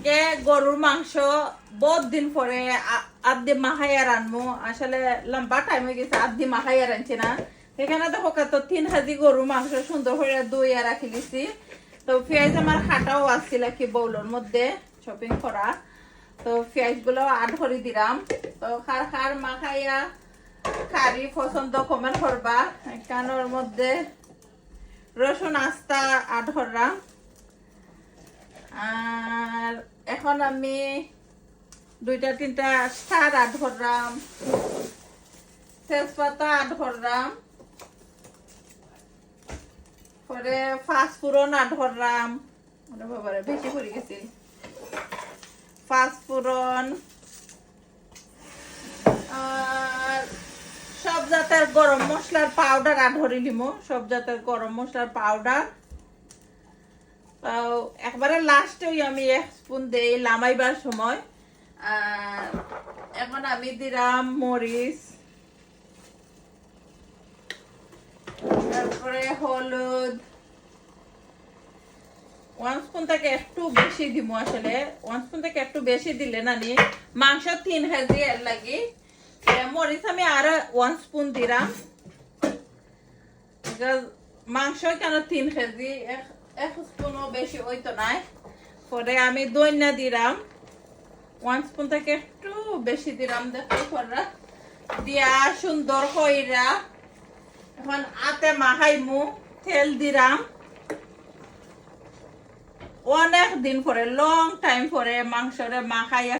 আজকে গরুর মাংস বহুত দিন পরে আদি মাখাইয়া রানমু আসলে লম্বা টাইম হয়ে গেছে আদি মাখাইয়া রানছি না এখানে দেখো কত 3 কেজি গরুর মাংস সুন্দর করে দইয়া রাখি দিছি তো পেঁয়াজ আমার হাটাও আসছিল কি বউলের মধ্যে শপিং করা তো পেঁয়াজ গুলো আড করে দিলাম তো খার খার মাখাইয়া কারি পছন্দ কমেন্ট করবা কানোর মধ্যে রসুন আস্তা আড করলাম আর এখন আমি 2-3টা স্টার আড করলাম তেজপাতা আড করলাম পরে পাঁচফোড়ন আড করলাম বাবারে বেশি পড়ে গেছে পাঁচফোড়ন আর সব জাতের গরম মশলার পাউডার আড করে নিব সব জাতের গরম মশলার পাউডার একবারে লাস্টে আমি 1 স্পুন দেই লামাইবার সময় আর এখন আমি দিলাম মরিচ তারপরে হলুদ 1 স্পুন থেকে একটু বেশি দিব আসলে 1 স্পুন থেকে একটু বেশি দিলে না নি মাংস 3 কেজি এর লাগি মরিচ আমি আরো 1 স্পুন দিলাম মাংস কেন 3 কেজি 1 স্পুনও বেশি হইতো নাই পরে আমি দইনা দিলাম 1 স্পুন থেকে একটু বেশি দিলাম দেখো পরে দিয়া সুন্দর কইরা এখন আতে মাখাইমু তেল দিলাম অনেক দিন পরে লং টাইম পরে মাংসরে মাখাইয়া